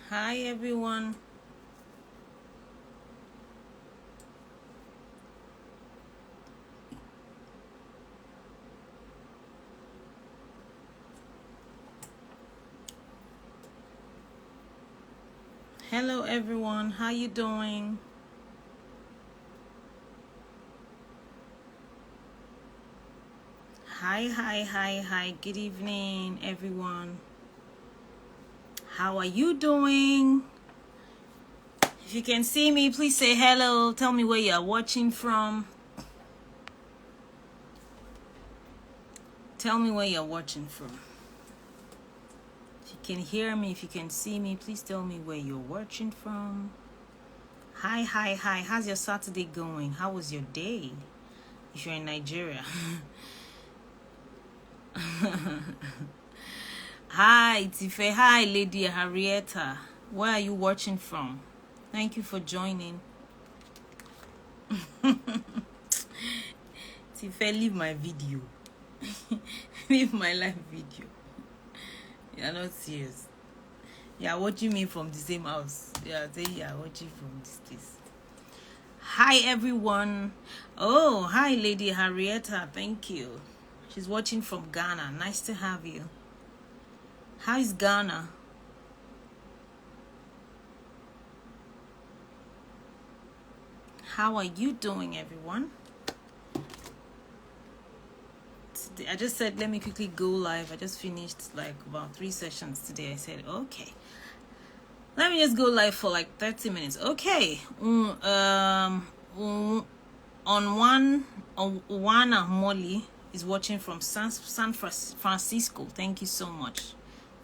Hi everyone. Hello everyone. How you doing? Hi. Good evening everyone. How are you doing? If you can see me, please say hello. Tell me where you are watching from. Tell me where you're watching from. If you can hear me, if you can see me, please tell me where you're watching from. Hi. How's your Saturday going? How was your day? If you're in Nigeria. Hi, Tife. Hi, Lady Harrietta. Where are you watching from? Thank you for joining. Tife, leave my video. Leave my live video. You're not serious. You are watching me from the same house. You are saying you are watching from this place. Hi, everyone. Oh, hi, Lady Harrietta. Thank you. She's watching from Ghana. Nice to have you. How is Ghana? How are you doing, everyone? I just said, let me quickly go live. I just finished like about 3 sessions today. I said, okay, let me just go live for like 30 minutes. Okay. Juana Molly is watching from San Francisco. Thank you so much.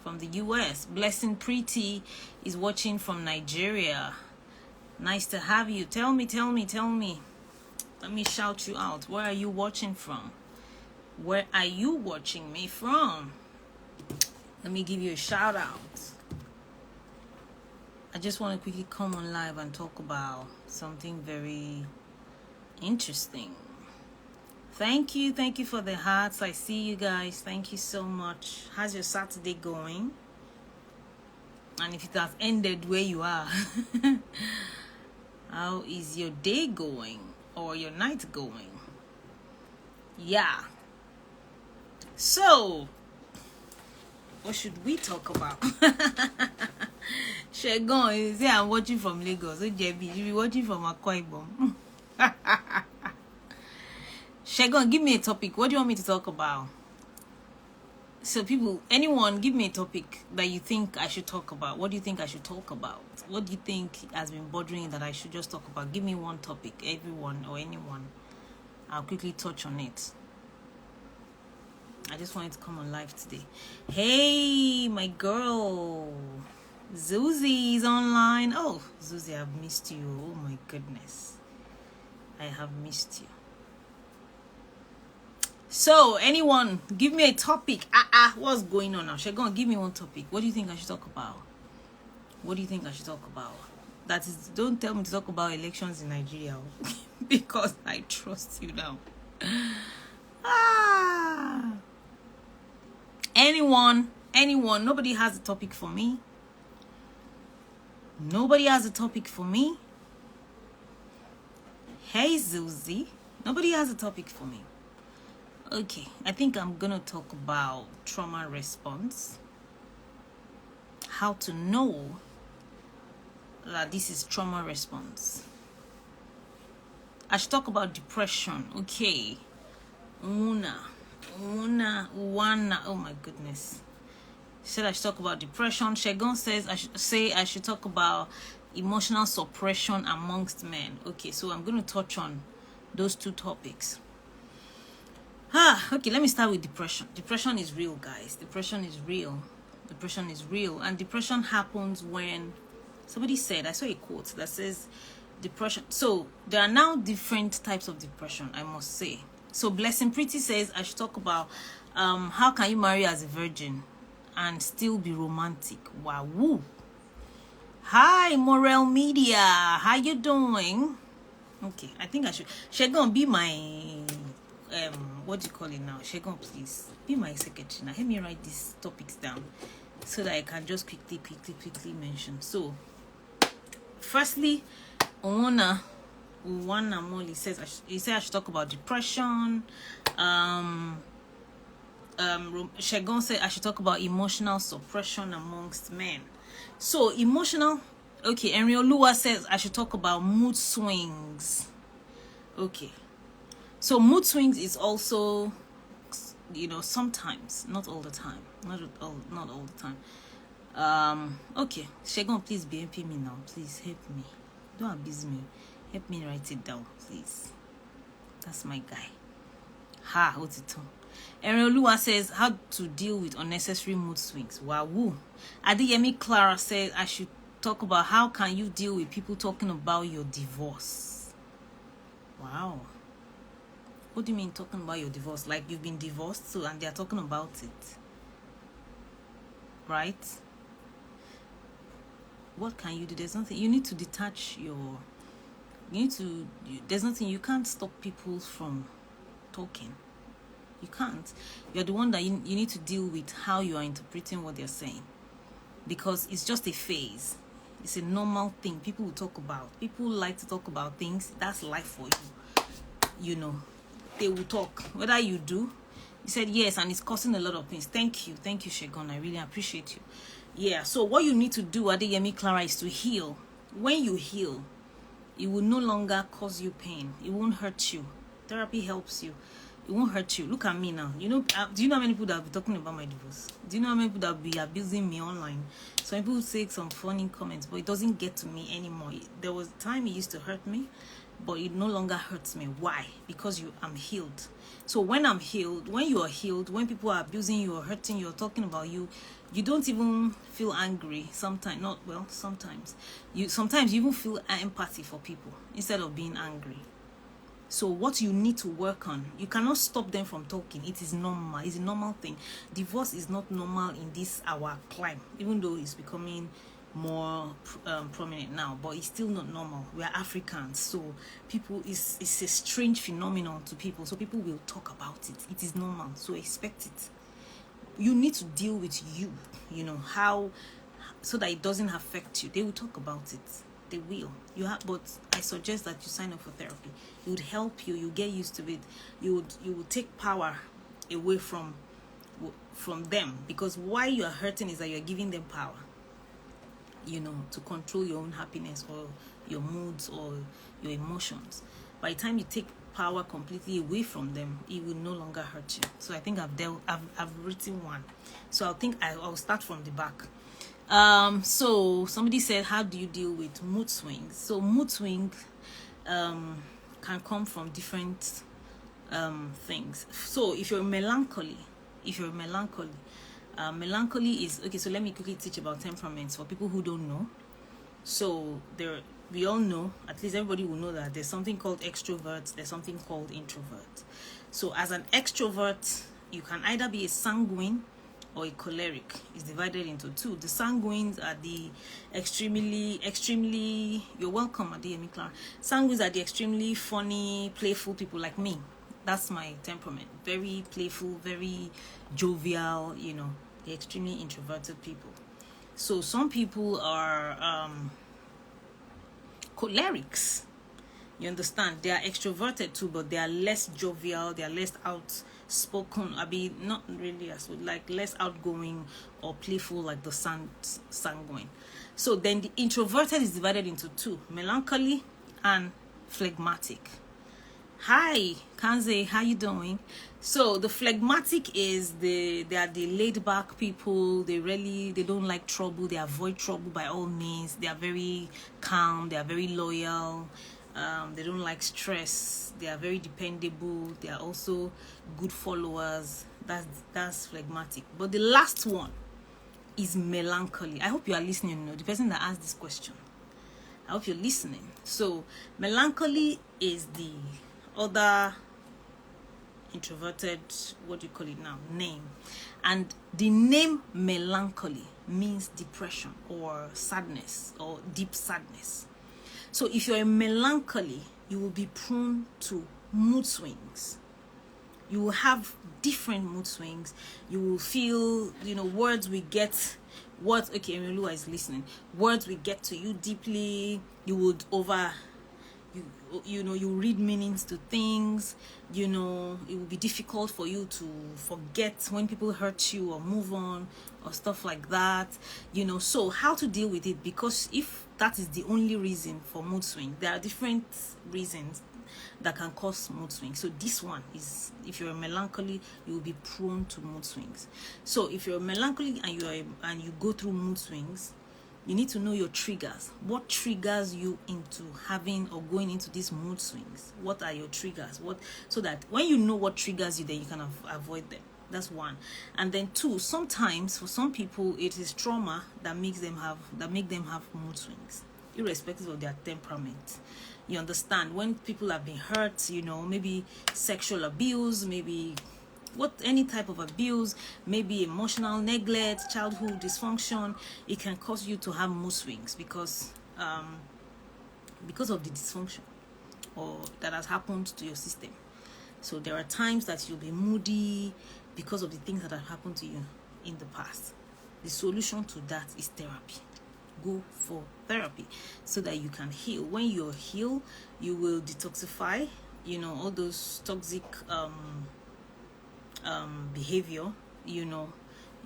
From the US. Blessing Pretty is watching from Nigeria. Nice to have you. Tell me. Let me shout you out. Where are you watching from? Where are you watching me from? Let me give you a shout out. I just want to quickly come on live and talk about something very interesting. Thank you for the hearts. I see you guys. Thank you so much. How's your Saturday going? And if it has ended where you are, how is your day going or your night going? Yeah. So, what should we talk about? Shegon, you say I'm watching from Lagos. So JB, you be watching from Akwa Ibom. Shegon, give me a topic. What do you want me to talk about? So anyone, give me a topic that you think I should talk about. What do you think I should talk about? What do you think has been bothering you that I should just talk about? Give me one topic, everyone or anyone. I'll quickly touch on it. I just wanted to come on live today. Hey, my girl. Zuzi is online. Oh, Zuzi, I've missed you. Oh my goodness. I have missed you. So, anyone, give me a topic. What's going on now? Shegon, give me one topic. What do you think I should talk about? What do you think I should talk about? That is, don't tell me to talk about elections in Nigeria. Because I trust you now. Anyone, nobody has a topic for me. Nobody has a topic for me. Hey, Zuzi. Nobody has a topic for me. Okay, I think I'm gonna talk about trauma response. How to know that this is trauma response. I should talk about depression. Okay. Una. Oh my goodness. She said I should talk about depression. Shegon says I should talk about emotional suppression amongst men. Okay, so I'm going to touch on those 2 topics. Okay, let me start with depression. Depression is real, guys. Depression is real. And depression happens when somebody said, I saw a quote that says depression. So there are now different types of depression, I must say. So Blessing Pretty says I should talk about how can you marry as a virgin and still be romantic. Wow. Woo. Hi, Morel Media. How you doing? Okay, I think I should. Shegon, be my what do you call it now? Shegon, please be my secretary now. Help me write these topics down. so that I can just quickly mention. So firstly, Uwana Molly says, he said I should talk about depression. Shegon said I should talk about emotional suppression amongst men. So emotional, okay. Enriolua says I should talk about mood swings. Okay, so mood swings is also, sometimes, not all the time, not all the time. Okay, Shegon, please BNP me now, please help me, don't abuse me, help me write it down, please. That's my guy. What's it on? Enriolua says how to deal with unnecessary mood swings. Wow. Adeyemi Clara says I should talk about how can you deal with people talking about your divorce. Wow. What do you mean talking about your divorce? Like you've been divorced, so, and they're talking about it, right? What can you do? There's nothing. You need to detach your. There's nothing. You can't stop people from talking. You can't. You're the one that you need to deal with how you are interpreting what they're saying, because it's just a phase. It's a normal thing people will talk about. People like to talk about things. That's life for you. They will talk. Whether you do, you said yes, and it's causing a lot of things. Thank you, Shegon. I really appreciate you. Yeah. So what you need to do, Adeyemi Clara, is to heal. When you heal, it will no longer cause you pain. It won't hurt you. Therapy helps you. It won't hurt you. Look at me now. Do you know how many people that will be talking about my divorce? Do you know how many people that will be abusing me online? Some people say some funny comments, but it doesn't get to me anymore. There was a time it used to hurt me, but it no longer hurts me. Why? Because I'm healed. So when I'm healed, when you are healed, when people are abusing you or hurting you or talking about you, you don't even feel angry. Sometimes you even feel empathy for people instead of being angry. So what you need to work on, you cannot stop them from talking. It is normal. It's a normal thing. Divorce is not normal in this our climate, even though it's becoming more prominent now, but it's still not normal. We are Africans, so people, it's a strange phenomenon to people. So people will talk about it. It is normal, so expect it. You need to deal with how, so that it doesn't affect you. They will talk about it. They will. But I suggest that you sign up for therapy. It would help you. You get used to it. You would take power away from them, because why you are hurting is that you are giving them power. To control your own happiness or your moods or your emotions. By the time you take power completely away from them, it will no longer hurt you. So I think I've written one. So I think I'll start from the back. So somebody said, how do you deal with mood swings? So mood swing can come from different things. So if you're melancholy, melancholy is okay. So let me quickly teach about temperaments for people who don't know. So we all know, at least everybody will know, that there's something called extrovert, there's something called introvert. So as an extrovert, you can either be a sanguine or a choleric. Is divided into two. The sanguines are the extremely you're welcome, Adeyemi Clara. Sanguines are the extremely funny, playful people like me. That's my temperament. Very playful, very jovial, the extremely introverted people. So some people are cholerics. You understand? They are extroverted too, but they are less jovial, they are less outspoken. Not really less outgoing or playful like the sanguine. So then the introverted is divided into two: melancholy and phlegmatic. Hi, Kanze, how you doing? So the phlegmatic is they are the laid back people. They don't like trouble. They avoid trouble by all means. They are very calm. They are very loyal. They don't like stress. They are very dependable. They are also good followers. That's phlegmatic. But the last one is melancholy. I hope you are listening. The person that asked this question, I hope you're listening. So melancholy is the other introverted, what do you call it now, name. And the name melancholy means depression or sadness or deep sadness. So if you're a melancholy, you will be prone to mood swings. You will have different mood swings. You will feel, words we get. Words, okay, Emiolua is listening. Words will get to you deeply. You would you read meanings to things. It will be difficult for you to forget when people hurt you or move on or stuff like that. So how to deal with it? Because if that is the only reason for mood swing, there are different reasons that can cause mood swings. So this one is, if you're melancholy, you will be prone to mood swings. So if you're melancholy and you go through mood swings, you need to know your triggers. What triggers you into having or going into these mood swings? What are your triggers? So that when you know what triggers you, then you can avoid them. That's one. And then two, sometimes for some people it is trauma that make them have mood swings, irrespective of their temperament. You understand? When people have been hurt, maybe sexual abuse, maybe any type of abuse, maybe emotional neglect, childhood dysfunction, it can cause you to have mood swings because of the dysfunction or that has happened to your system. So there are times that you'll be moody because of the things that have happened to you in the past. The solution to that is therapy. Go for therapy so that you can heal. When you're healed, you will detoxify, all those toxic behavior. You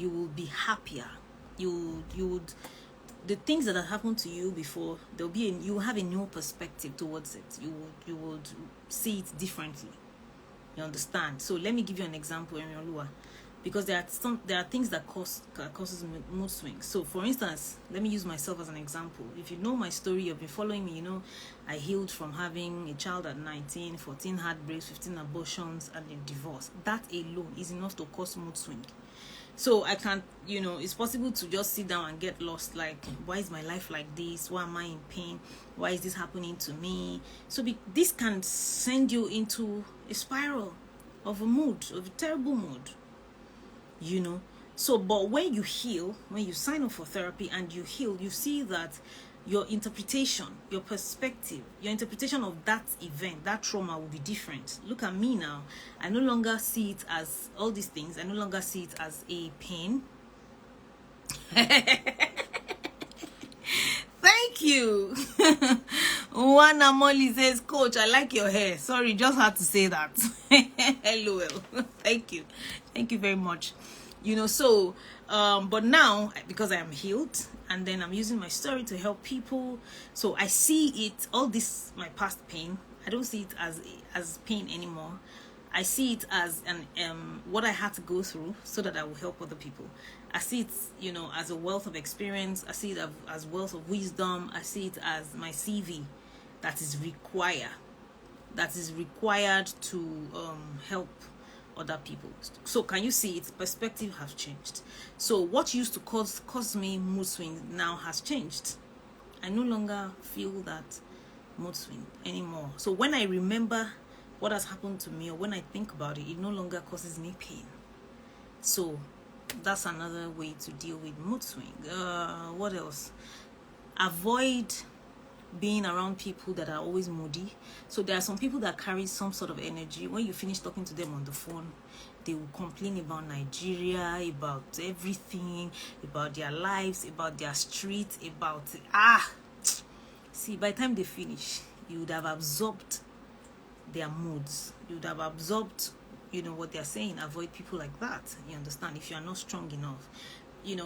will be happier. You would, the things that have happened to you before, you will have a new perspective towards it. You would see it differently. You understand? So let me give you an example, Emiolua, because there are things that causes mood swings. So for instance, let me use myself as an example. If you know my story, you've been following me, I healed from having a child at 19, 14 heartbreaks, 15 abortions, and a divorce. That alone is enough to cause mood swing. So I can't, it's possible to just sit down and get lost, like, why is my life like this? Why am I in pain? Why is this happening to me? So this can send you into a spiral of a terrible mood, So, but when you heal, when you sign up for therapy and you heal, you see that your interpretation, your perspective, your interpretation of that event, that trauma will be different. Look at me now. I no longer see it as all these things. I no longer see it as a pain. Thank you. Juana Molly says, Coach, I like your hair. Sorry, just had to say that. LOL. Thank you. Thank you very much. But now, because I am healed, and then I'm using my story to help people, so I see it, all this, my past pain, I don't see it as pain anymore. I see it as what I had to go through so that I will help other people. I see it, as a wealth of experience. I see it as wealth of wisdom. I see it as my CV that is required to help other people. So can you see its perspective has changed? So what used to cause me mood swing now has changed. I no longer feel that mood swing anymore. So when I remember what has happened to me, or when I think about it, it no longer causes me pain. So that's another way to deal with mood swing. What else? Avoid being around people that are always moody. So there are some people that carry some sort of energy. When you finish talking to them on the phone, they will complain about Nigeria, about everything, about their lives, about their street, about see, by the time they finish, you would have absorbed their moods. You would have absorbed what they're saying. Avoid people like that. You understand? If you are not strong enough,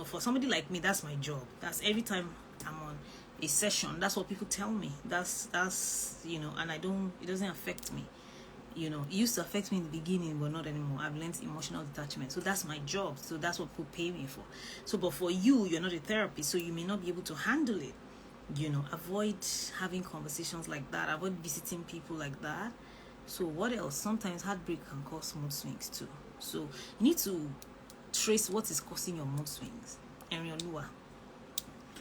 for somebody like me, that's my job. That's every time I'm on a session, that's what people tell me. That's and it doesn't affect me. It used to affect me in the beginning, but not anymore. I've learned emotional detachment. So that's my job. So that's what people pay me for. So, but for you're not a therapist, so you may not be able to handle it. Avoid having conversations like that. Avoid visiting people like that. So what else? Sometimes heartbreak can cause mood swings too. So you need to trace what is causing your mood swings. Emiolua.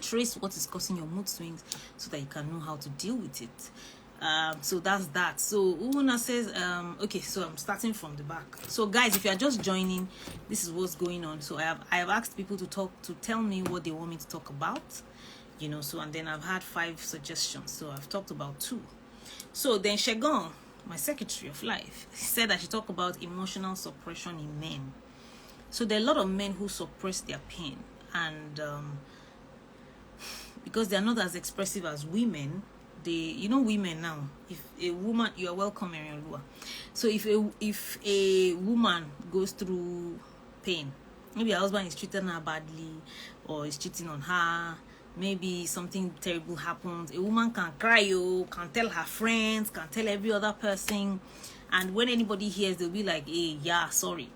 Trace what is causing your mood swings so that you can know how to deal with it. So that's that. So Una says, okay, so I'm starting from the back. So guys, if you are just joining, this is what's going on. So I have asked people to tell me what they want me to talk about, so, and then I've had 5 suggestions. So I've talked about 2. So then Shegon my secretary of life, said I should talk about emotional suppression in men. So there are a lot of men who suppress their pain, and because they are not as expressive as women, women now, if a woman, you are welcome, Mariolua. So if a woman goes through pain, maybe her husband is treating her badly or is cheating on her, maybe something terrible happens, a woman can cry, can tell her friends, can tell every other person, and when anybody hears, they'll be like, hey, yeah, sorry.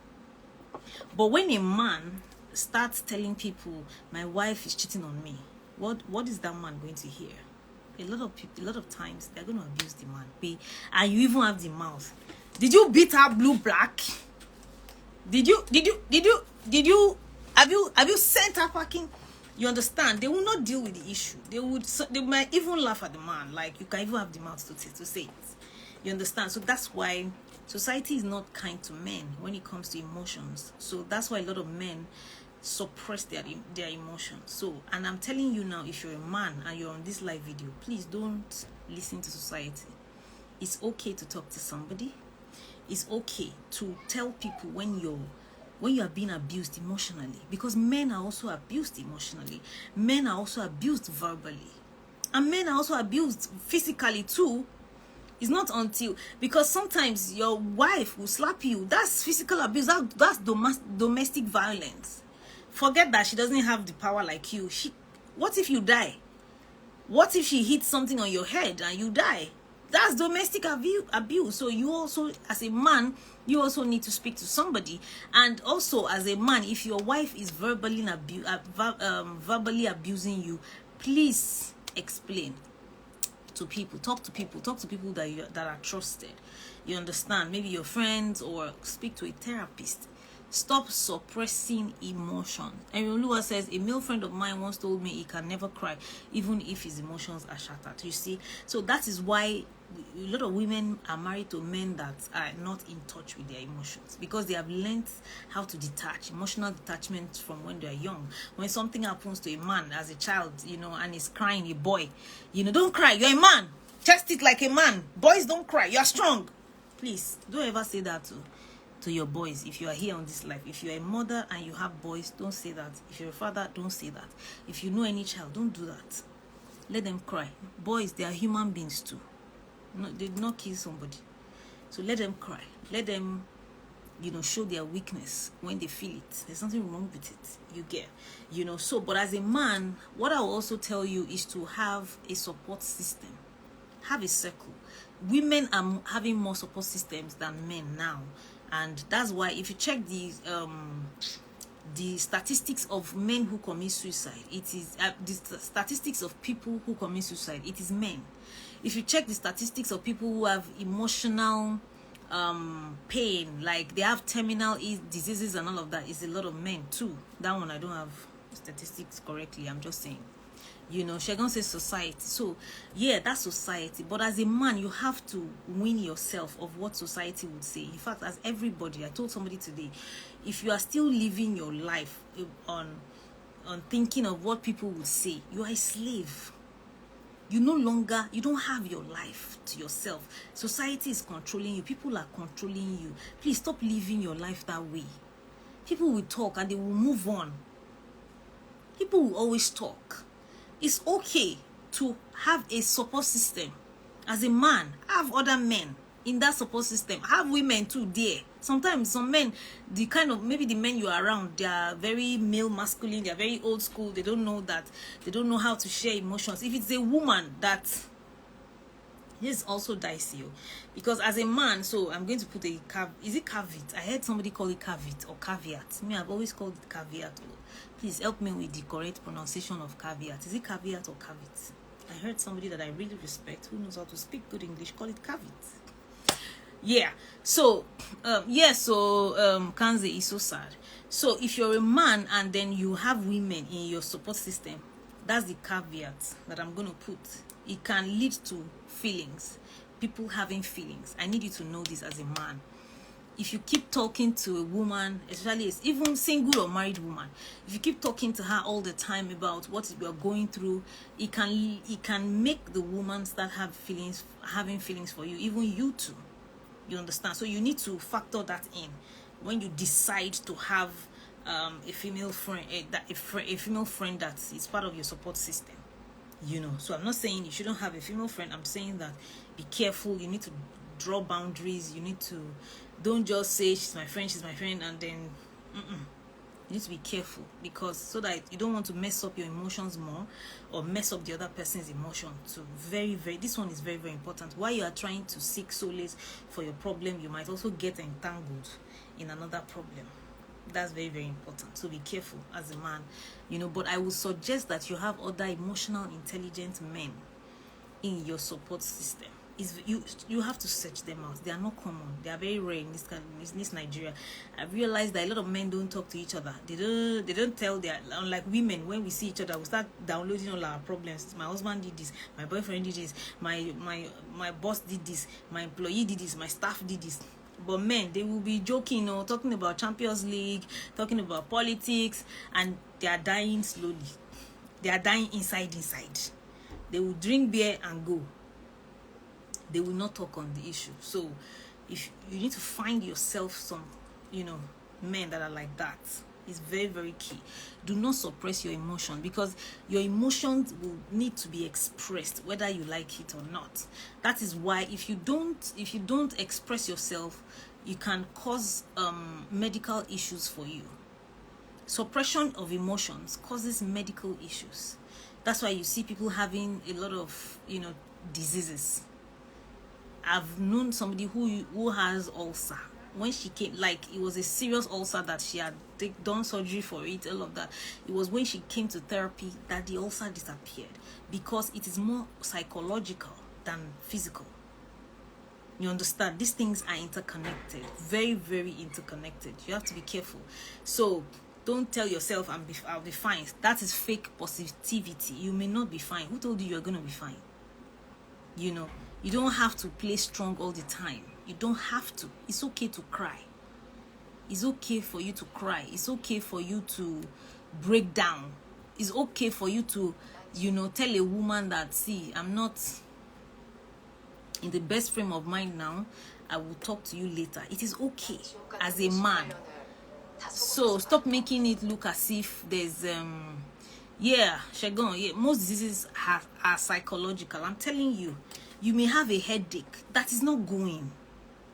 But when a man starts telling people, my wife is cheating on me, what is that man going to hear? A lot of times they're going to abuse the man. And you even have the mouth. Did you beat her blue black? Have you sent her packing? You understand? They will not deal with the issue. They might even laugh at the man. Like, you can even have the mouth to say it. You understand? So that's why society is not kind to men when it comes to emotions. So that's why a lot of men suppress their emotions. So, and I'm telling you now, if you're a man and you're on this live video, please don't listen to society. It's okay to talk to somebody. It's okay to tell people when you are being abused emotionally, because men are also abused emotionally. Men are also abused verbally, and men are also abused physically too. It's not until, because sometimes your wife will slap you. That's physical abuse. That's domestic violence. Forget that she doesn't have the power like you. What if you die? What if she hits something on your head and you die? That's domestic abuse. So you also, as a man, you also need to speak to somebody. And also, as a man, if your wife is verbally abusing you, please explain to people. Talk to people that are trusted. You understand? Maybe your friends, or speak to a therapist. Stop suppressing emotion. And Lua says, a male friend of mine once told me he can never cry, even if his emotions are shattered. You see? So that is why a lot of women are married to men that are not in touch with their emotions, because they have learned how to detach, emotional detachment from when they are young. When something happens to a man as a child, and he's crying, a boy, don't cry, you're a man, test it like a man, boys don't cry, you're strong. Please don't ever say that to your boys. If you are here on this life, if you're a mother and you have boys, don't say that. If you're a father, don't say that. If you know any child, don't do that. Let them cry. Boys, they are human beings too. No, they did not kill somebody. So let them cry. Let them, show their weakness when they feel it. There's nothing wrong with it. You get, So, but as a man, what I will also tell you is to have a support system. Have a circle. Women are having more support systems than men now. And that's why if you check the statistics of men who commit suicide, it is the statistics of people who commit suicide, it is men. If you check the statistics of people who have emotional pain, like they have terminal diseases and all of that, it's a lot of men too. That one I don't have statistics correctly, I'm just saying. Shegon says society. So yeah, that's society. But as a man, you have to win yourself of what society would say. In fact, as everybody, I told somebody today, if you are still living your life on thinking of what people would say, you are a slave. You don't have your life to yourself. Society is controlling you. People are controlling you. Please stop living your life that way. People will talk and they will move on. People will always talk. It's okay to have a support system. As a man, have other men in that support system. Have women too there. Sometimes some men, maybe the men you are around, they are very male masculine, they are very old school, they don't know how to share emotions. If it's a woman, that is also dicey. Because as a man, so I'm going to put is it caveat? I heard somebody call it caveat or caveat. Me, I've always called it caveat. Please help me with the correct pronunciation of caveat. Is it caveat or caveat? I heard somebody that I really respect, who knows how to speak good English, call it caveat. Yeah. So, Kanze is so sad. So, if you're a man and then you have women in your support system, that's the caveat that I'm going to put. It can lead to feelings. People having feelings. I need you to know this as a man. If you keep talking to a woman, especially even single or married woman, if you keep talking to her all the time about what you are going through, it can make the woman start having feelings for you, even you too. You understand? So you need to factor that in when you decide to have a female friend, a female friend that is part of your support system. You know, so I'm not saying you shouldn't have a female friend. I'm saying that be careful. You need to draw boundaries. You need to, don't just say she's my friend, and then you need to be careful, because so that you don't want to mess up your emotions more or mess up the other person's emotion too. This one is very, very important. While you are trying to seek solace for your problem, you might also get entangled in another problem. That's very, very important. So be careful as a man, you know. But I would suggest that you have other emotional intelligent men in your support system. You have to search them out. They are not common. They are very rare in this Nigeria. I've realized that a lot of men don't talk to each other. They don't tell their, unlike women, when we see each other, we start downloading all our problems. My husband did this, my boyfriend did this, my boss did this, my employee did this, my staff did this. But men, they will be joking or talking about Champions League, talking about politics, and they are dying slowly. They are dying inside. They will drink beer and go. They will not talk on the issue. So if you need to find yourself some, men that are like that. It's very, very key. Do not suppress your emotion, because your emotions will need to be expressed whether you like it or not. That is why if you don't express yourself, you can cause medical issues for you. Suppression of emotions causes medical issues. That's why you see people having a lot of diseases. I've known somebody who has ulcer. When she came, like, it was a serious ulcer that she had done surgery for it, all of that. It was when she came to therapy that the ulcer disappeared, because it is more psychological than physical. You understand? These things are interconnected, very, very interconnected. You have to be careful. So don't tell yourself I'll be fine. That is fake positivity. You may not be fine. Who told you you're going to be fine? You don't have to play strong all the time. You don't have to. It's okay to cry. It's okay for you to cry. It's okay for you to break down. It's okay for you to, tell a woman that, see, I'm not in the best frame of mind now. I will talk to you later. It is okay as a man. So stop making it look as if there's most diseases are psychological. I'm telling you. You may have a headache that is not going.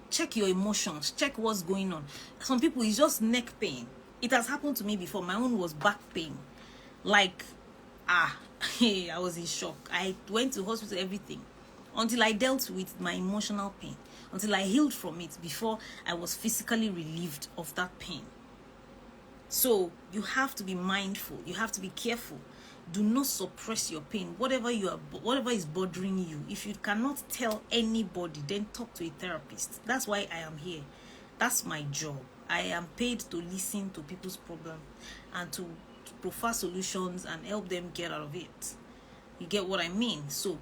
Check your emotions. Check what's going on. Some people, it's just neck pain. It has happened to me before. My own was back pain. Like, I was in shock. I went to hospital, everything, until I dealt with my emotional pain, until I healed from it, before I was physically relieved of that pain. So you have to be mindful. You have to be careful. Do not suppress your pain. Whatever is bothering you, if you cannot tell anybody, then talk to a therapist. That's why I am here. That's my job. I am paid to listen to people's problems and to provide solutions and help them get out of it. You get what I mean? So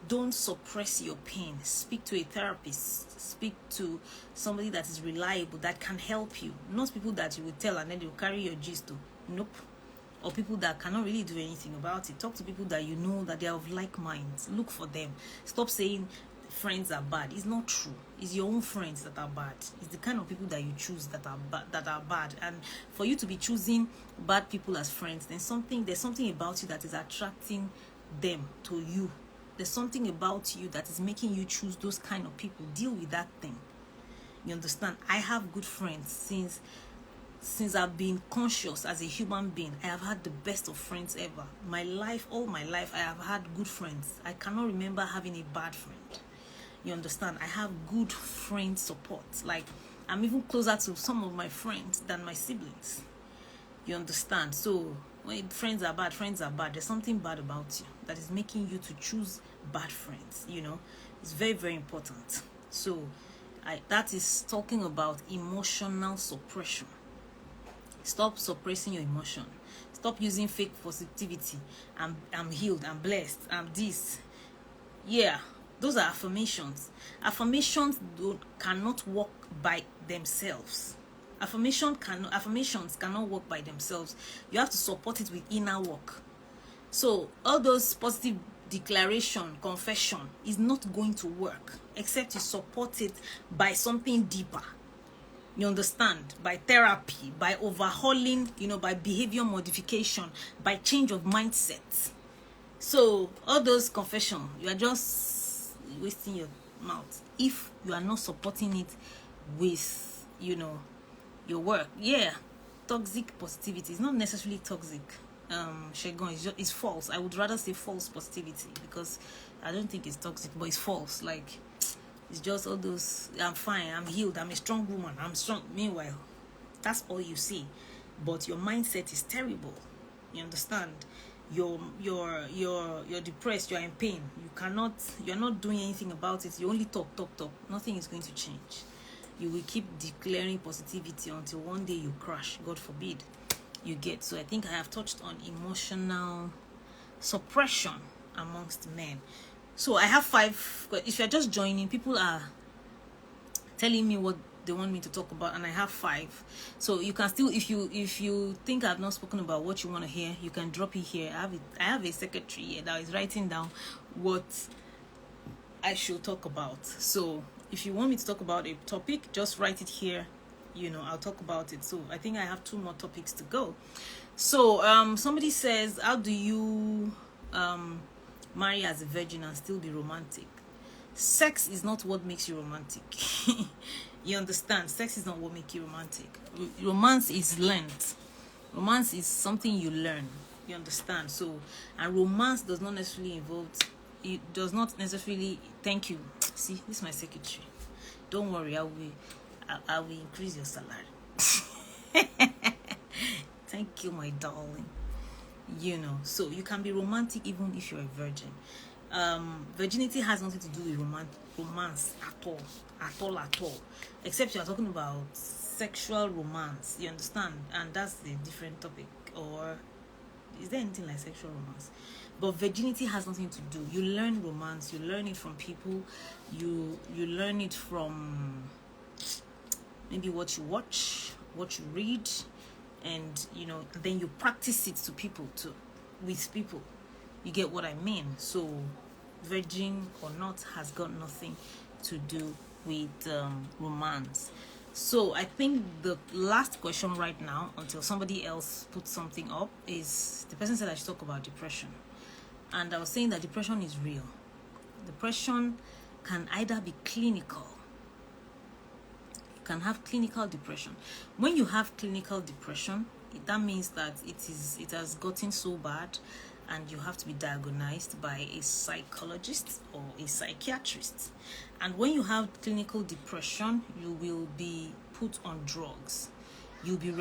don't suppress your pain. Speak to a therapist. Speak to somebody that is reliable, that can help you. Not people that you will tell and then they'll carry your gist to. Nope. Or people that cannot really do anything about it. Talk to people that you know that they are of like minds. Look for them. Stop saying friends are bad. It's not true. It's your own friends that are bad. It's the kind of people that you choose that are bad. And for you to be choosing bad people as friends, then there's something about you that is attracting them to you. There's something about you that is making you choose those kind of people. Deal with that thing. You understand? I have good friends since I've been conscious as a human being. I have had the best of friends ever. All my life, I have had good friends. I cannot remember having a bad friend. You understand? I have good friend support. Like, I'm even closer to some of my friends than my siblings. You understand? So, when friends are bad, there's something bad about you that is making you to choose bad friends. It's very, very important. So, that is talking about emotional suppression. Stop suppressing your emotion. Stop using fake positivity. I'm healed. I'm blessed. I'm this. Yeah, those are affirmations. Affirmations cannot work by themselves. Affirmations cannot work by themselves. You have to support it with inner work. So all those positive declaration, confession is not going to work except you support it by something deeper. You understand? By therapy, by overhauling, by behavior modification, by change of mindset. So all those confession, you are just wasting your mouth if you are not supporting it with, your work. Yeah, toxic positivity is not necessarily toxic. Shegon, it's false. I would rather say false positivity, because I don't think it's toxic, but it's false. Like, it's just all those, I'm fine, I'm healed, I'm a strong woman, I'm strong. Meanwhile, that's all you see, but your mindset is terrible. You understand? You're depressed, you're in pain, you're not doing anything about it. You only talk. Nothing is going to change. You will keep declaring positivity until one day you crash, God forbid. You get. So I think I have touched on emotional suppression amongst men. So I have 5. If you're just joining, people are telling me what they want me to talk about, and I have 5. So you can still, if you think I've not spoken about what you want to hear, you can drop it here. I have a secretary here that is writing down what I should talk about. So if you want me to talk about a topic, just write it here. I'll talk about it. So I think I have 2 more topics to go. So somebody says, how do you marry as a virgin and still be romantic? Sex is not what makes you romantic. You understand? Sex is not what makes you romantic. Romance is learned. Romance is something you learn. You understand? So, and romance does not necessarily involve, it does not necessarily, thank you. See, this is my secretary. Don't worry, I will increase your salary. Thank you, my darling. So you can be romantic even if you're a virgin. Virginity has nothing to do with romance at all, except you are talking about sexual romance. You understand? And that's a different topic. Or is there anything like sexual romance? But virginity has nothing to do. You learn romance, you learn it from people, you learn it from maybe what you watch, what you read, and then you practice it to people too, with people. You get what I mean? So virgin or not has got nothing to do with romance. So I think the last question right now, until somebody else puts something up, is the person said I should talk about depression. And I was saying that depression is real. Depression can either be clinical. You can have clinical depression. When you have clinical depression, that means that it has gotten so bad and you have to be diagnosed by a psychologist or a psychiatrist. And when you have clinical depression, you will be put on drugs. You'll be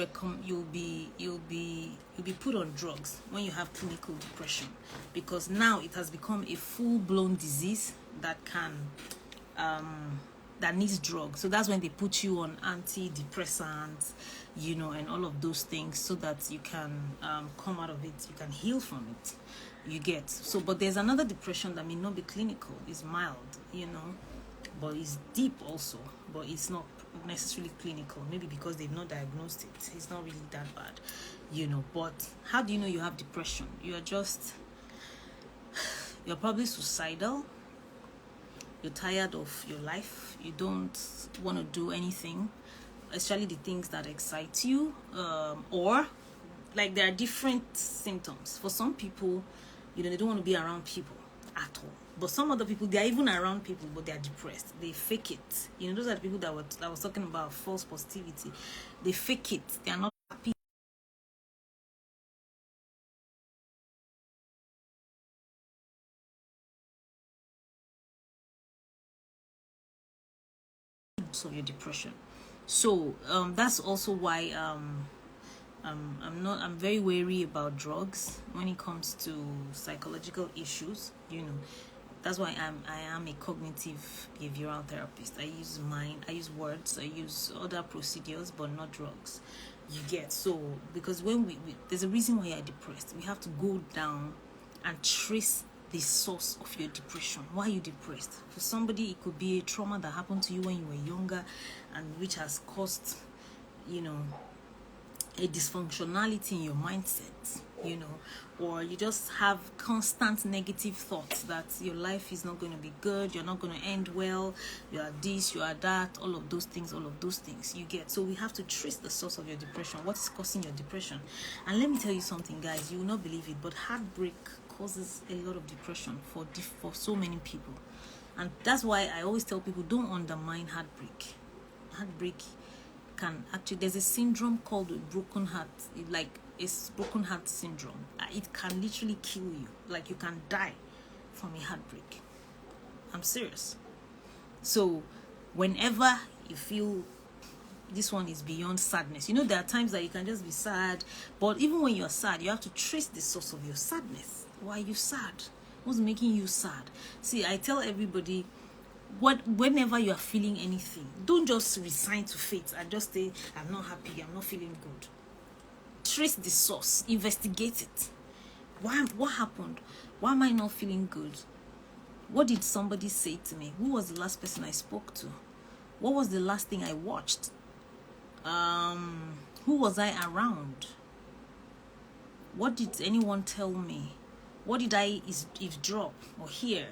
put on drugs when you have clinical depression, because now it has become a full-blown disease that that needs drugs. So that's when they put you on antidepressants, and all of those things, so that you can come out of it, you can heal from it. You get. So, but there's another depression that may not be clinical. It's mild, but it's deep also, but it's not necessarily clinical. Maybe because they've not diagnosed it. It's not really that bad, but how do you know you have depression? You're probably suicidal. You're tired of your life. You don't want to do anything, especially the things that excite you, or like there are different symptoms. For some people, they don't want to be around people at all. But some other people, they are even around people, but they are depressed. They fake it. Those are the people that was talking about false positivity. They fake it. They are not happy. So your depression. So that's also why I'm very wary about drugs when it comes to psychological issues. That's why I am a cognitive behavioral therapist. I use mind, I use words, I use other procedures, but not drugs. You get. So because when we there's a reason why you're depressed. We have to go down and trace the source of your depression. Why are you depressed? For somebody, it could be a trauma that happened to you when you were younger, and which has caused a dysfunctionality in your mindset. you know, or you just have constant negative thoughts that your life is not going to be good, you're not going to end well, you are this, you are that, all of those things you get. So we have to trace the source of your depression. What is causing your depression? And let me tell you something, guys, you will not believe it, but heartbreak causes a lot of depression for so many people. And that's why I always tell people, don't undermine heartbreak can actually, there's a syndrome called broken heart, like it's broken heart syndrome. It can literally kill you. Like you can die from a heartbreak. I'm serious. So whenever you feel this one is beyond sadness, you know, there are times that you can just be sad, but even when you're sad, you have to trace the source of your sadness. Why are you sad? What's making you sad? See, I tell everybody, whenever you are feeling anything, don't just resign to fate and just say, I'm not happy, I'm not feeling good. Trace the source, investigate it. What happened? Why am I not feeling good? What did somebody say to me? Who was the last person I spoke to? What was the last thing I watched? Who was I around? What did anyone tell me? What did I eavesdrop or hear?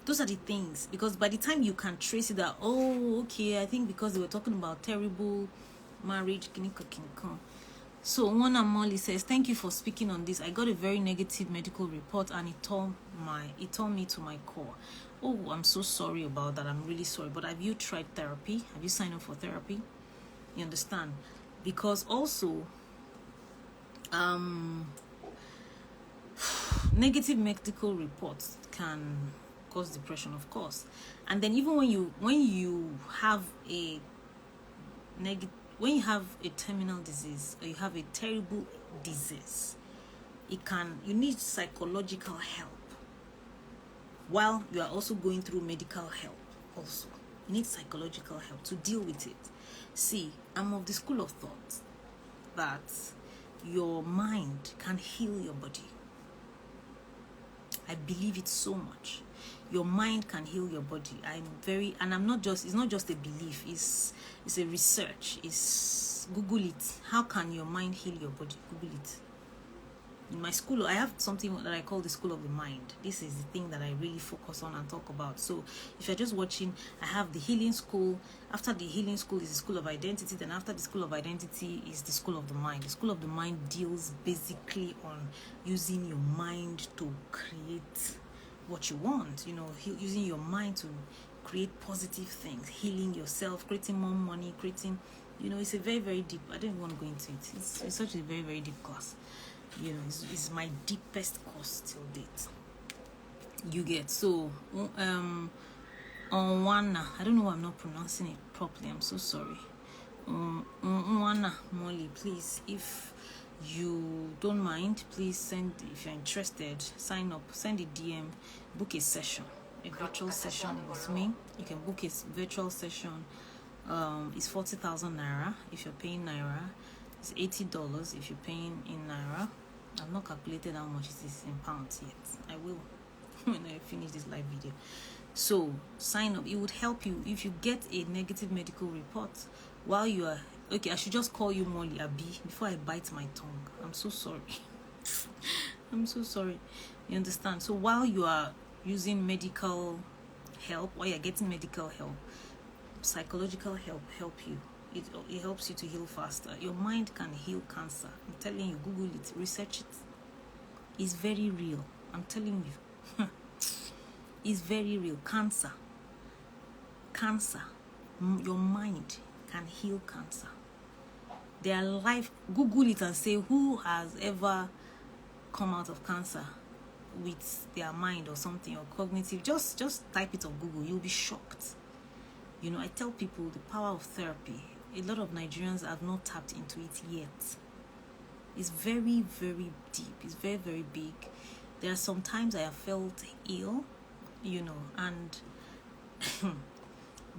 Those are the things, because by the time you can trace it, that, oh, okay, I think because they were talking about terrible marriage. So Mona Molly says, thank you for speaking on this. I got a very negative medical report and it tore me to my core. Oh, I'm so sorry about that. I'm really sorry. But have you tried therapy? Have you signed up for therapy? You understand? Because also, negative medical reports can cause depression, of course. And then even when you have a terminal disease, or you have a terrible disease, you need psychological help while you are also going through medical help. Also, you need psychological help to deal with it. See, I'm of the school of thought that your mind can heal your body. I believe it so much. Your mind can heal your body. It's not just a belief, it's a research. Google it. How can your mind heal your body? Google it. In my school, I have something that I call the school of the mind. This is the thing that I really focus on and talk about. So if you're just watching, I have the healing school. After the healing school is the school of identity. Then after the school of identity is the school of the mind. The school of the mind deals basically on using your mind to create what you want, using your mind to create positive things, healing yourself, creating more money, it's a very, very deep, I don't even want to go into it. It's such a very, very deep class. It's my deepest course till date. You get. So Onwana, I don't know why I'm not pronouncing it properly, I'm so sorry. Onwana Molly, please, if you don't mind, please if you're interested, sign up, send a DM, book a session, a virtual session with me. You can book a virtual session. It's 40,000 naira if you're paying naira. It's $80 if you're paying in naira. I've not calculated how much it is in pounds yet. I will when I finish this live video. So sign up. It would help you if you get a negative medical report while you are okay. I should just call you Molly Abi before I bite my tongue. I'm so sorry. I'm so sorry. You understand? So while you are using medical help, while you're getting medical help, psychological help you. It helps you to heal faster. Your mind can heal cancer. I'm telling you, Google it, research it. It's very real. I'm telling you. It's very real. Cancer. Your mind can heal cancer. Google it and say, who has ever come out of cancer with their mind or something, or cognitive? Just type it on Google. You'll be shocked. I tell people the power of therapy. A lot of Nigerians have not tapped into it yet. It's very, very deep. It's very, very big. There are some times I have felt ill, and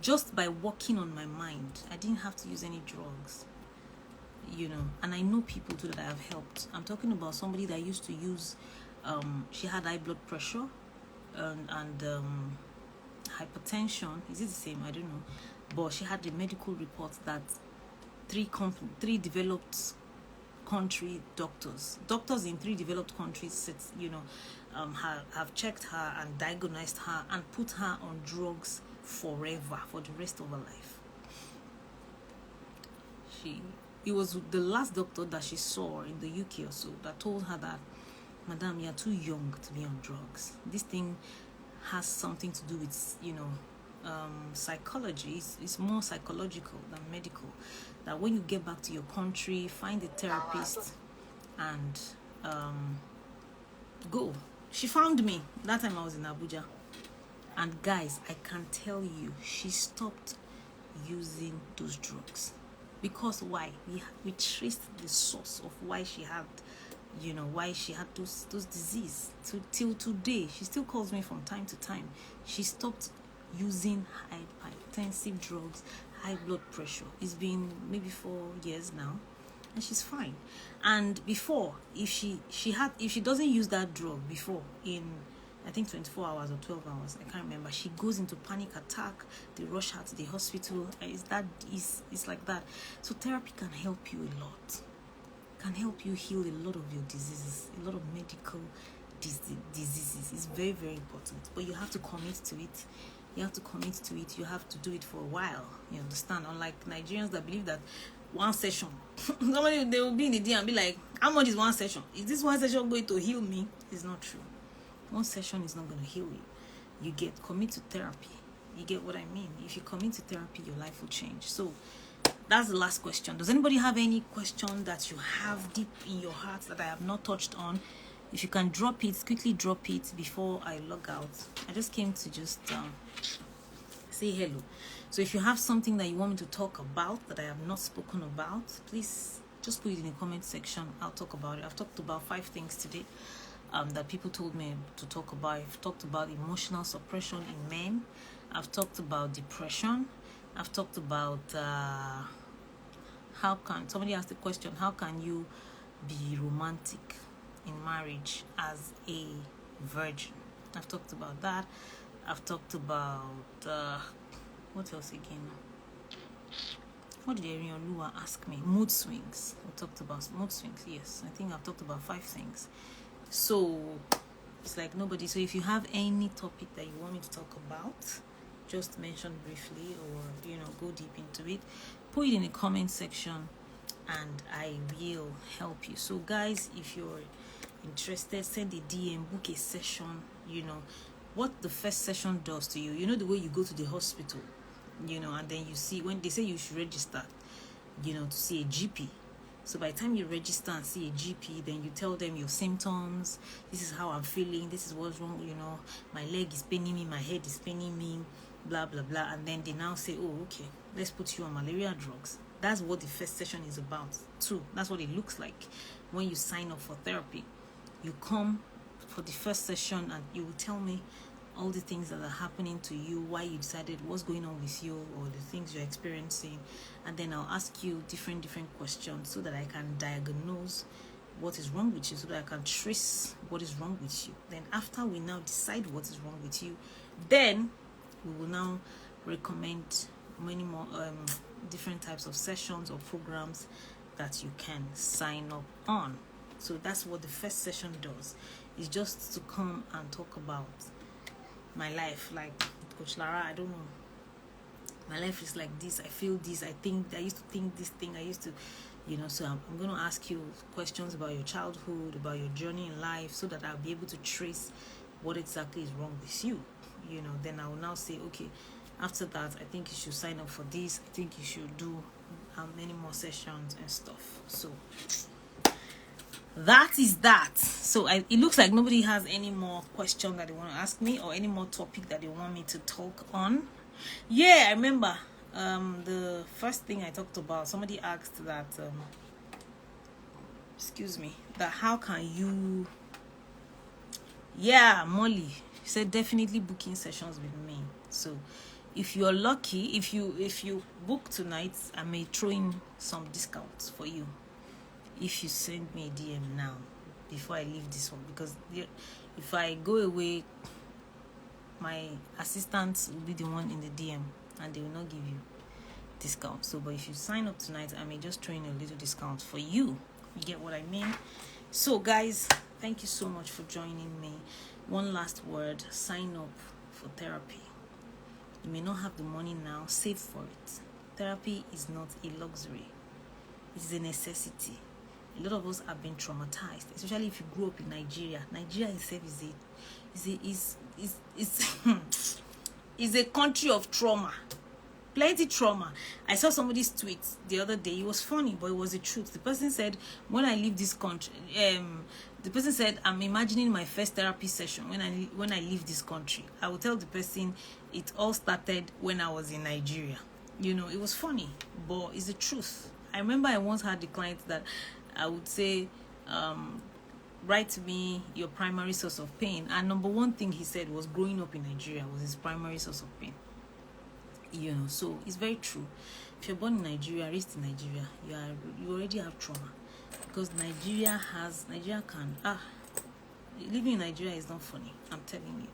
just by working on my mind, I didn't have to use any drugs, and I know people too that I have helped. I'm talking about somebody that used to use, she had high blood pressure and hypertension. Is it the same? I don't know. But she had the medical report that three developed country doctors in 3 developed countries, have checked her and diagnosed her and put her on drugs forever, for the rest of her life. It was the last doctor that she saw in the UK or so that told her that, Madam, you're too young to be on drugs. This thing has something to do with, psychology. It's more psychological than medical. That when you get back to your country, find a therapist and go. She found me that time I was in Abuja, and guys, I can tell you, she stopped using those drugs. Because why? We traced the source of why she had those disease. Till today, she still calls me from time to time. She stopped using hypertensive drugs, high blood pressure. It's been maybe 4 years now, and she's fine. And before, if she doesn't use that drug before, in I think 24 hours or 12 hours, I can't remember, she goes into panic attack. They rush her to the hospital. It's like that. So therapy can help you a lot. Can help you heal a lot of your diseases, a lot of medical diseases. It's very, very important. But you have to commit to it. You have to do it for a while. You understand? Unlike Nigerians that believe that one session, somebody, they will be in the day and be like, how much is one session? Is this one session going to heal me? It's not true. One session is not going to heal you. Commit to therapy. You get what I mean? If you commit to therapy, your life will change. So that's the last question. Does anybody have any question that you have deep in your heart that I have not touched on? If you can quickly drop it before I log out. I just came to just say hello. So if you have something that you want me to talk about that I have not spoken about, please just put it in the comment section. I'll talk about it. I've talked about 5 things today that people told me to talk about. I've talked about emotional suppression in men. I've talked about depression. I've talked about somebody asked the question, how can you be romantic in marriage as a virgin? I've talked about that. I've talked about what else again? What did Ariel Lua ask me? Mood swings. I talked about mood swings. Yes, I think I've talked about 5 things. So it's like nobody. So if you have any topic that you want me to talk about, just mention briefly, or go deep into it. Put it in the comment section, and I will help you. So guys, if you're interested, send a DM, book a session. What the first session does to you. The way you go to the hospital, and then you see when they say you should register, to see a GP. So by the time you register and see a GP, then you tell them your symptoms. This is how I'm feeling. This is what's wrong. My leg is paining me. My head is paining me. Blah, blah, blah. And then they now say, oh, okay, let's put you on malaria drugs. That's what the first session is about too. That's what it looks like when you sign up for therapy. You come for the first session and you will tell me all the things that are happening to you, why you decided, what's going on with you, or the things you're experiencing. And then I'll ask you different questions so that I can diagnose what is wrong with you, so that I can trace what is wrong with you. Then after we now decide what is wrong with you, then we will now recommend many more different types of sessions or programs that you can sign up on. So that's what the first session does. It's just to come and talk about my life. Like Coach Lara, I don't know, my life is like this, I feel this, I used to think this thing, I used to, so I'm going to ask you questions about your childhood, about your journey in life, so that I'll be able to trace what exactly is wrong with you. Then I will now say, okay, after that, I think you should sign up for this, I think you should do many more sessions and stuff. So that is that. So it looks like nobody has any more question that they want to ask me, or any more topic that they want me to talk on. I remember the first thing I talked about, somebody asked that that how can you Molly said definitely booking sessions with me. So if you're lucky, if you book tonight, I may throw in some discounts for you if you send me a DM now before I leave this one, because if I go away, my assistants will be the one in the DM and they will not give you discount. So but if you sign up tonight, I may just throw in a little discount for you. You get what I mean? So guys, thank you so much for joining me. One last word: sign up for therapy. You may not have the money now, save for it. Therapy is not a luxury, it is a necessity. A lot of us have been traumatized, especially if you grew up in Nigeria. Nigeria itself is a country of trauma. Plenty trauma. I saw somebody's tweet the other day. It was funny, but it was the truth. The person said, when I leave this country, the person said, I'm imagining my first therapy session when I leave this country. I will tell the person it all started when I was in Nigeria. You know, it was funny, but it's the truth. I remember I once had the client that I would say, write to me your primary source of pain. And number one thing he said was growing up in Nigeria was his primary source of pain. You know, so it's very true. If you're born in Nigeria, raised in Nigeria, you already have trauma, because Nigeria can living in Nigeria is not funny. I'm telling you,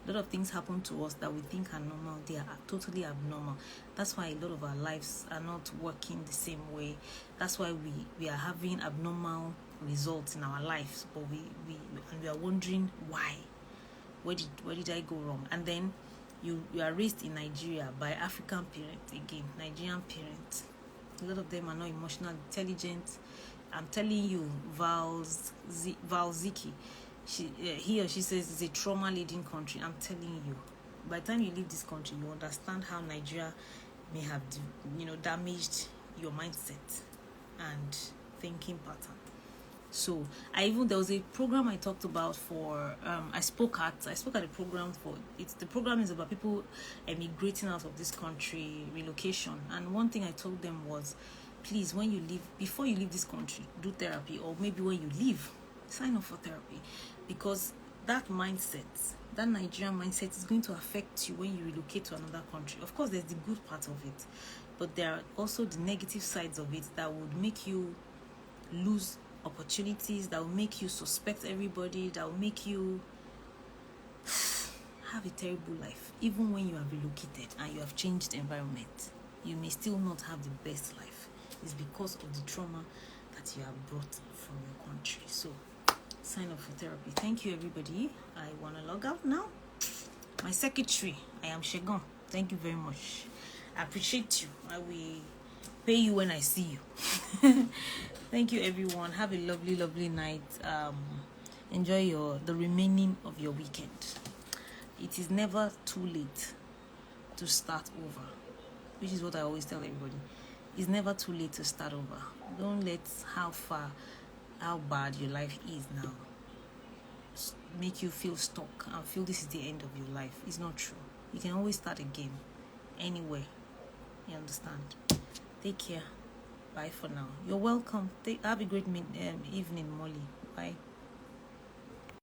a lot of things happen to us that we think are normal. They are totally abnormal. That's why a lot of our lives are not working the same way. That's why we are having abnormal results in our lives, but we are wondering why. Where did I go wrong? And then you are raised in Nigeria by African parents, again, Nigerian parents. A lot of them are not emotionally intelligent. I'm telling you, Val Ziki, he or she says it's a trauma-laden country. I'm telling you, by the time you leave this country, you understand how Nigeria may have, damaged your mindset and thinking pattern. So there was a program I talked about for I spoke at a program for it. The program is about people emigrating out of this country, relocation. And one thing I told them was, please, before you leave this country, do therapy, or maybe when you leave, sign up for therapy, because that mindset, that Nigerian mindset, is going to affect you when you relocate to another country. Of course, there's the good part of it, but there are also the negative sides of it that would make you lose opportunities, that will make you suspect everybody, that will make you have a terrible life. Even when you have relocated and you have changed environment, you may still not have the best life. It's because of the trauma that you have brought from your country. So sign up for therapy. Thank you, everybody. I want to log out now. My secretary, I am Shegon. Thank you very much. I appreciate you. I will pay you when I see you. Thank you, everyone. Have a lovely, lovely night. Enjoy the remaining of your weekend. It is never too late to start over, which is what I always tell everybody. It's never too late to start over. Don't let how bad your life is now make you feel stuck and feel this is the end of your life. It's not true. You can always start again, anywhere. You understand? Take care. Bye for now. You're welcome. Have a great evening, Molly. Bye.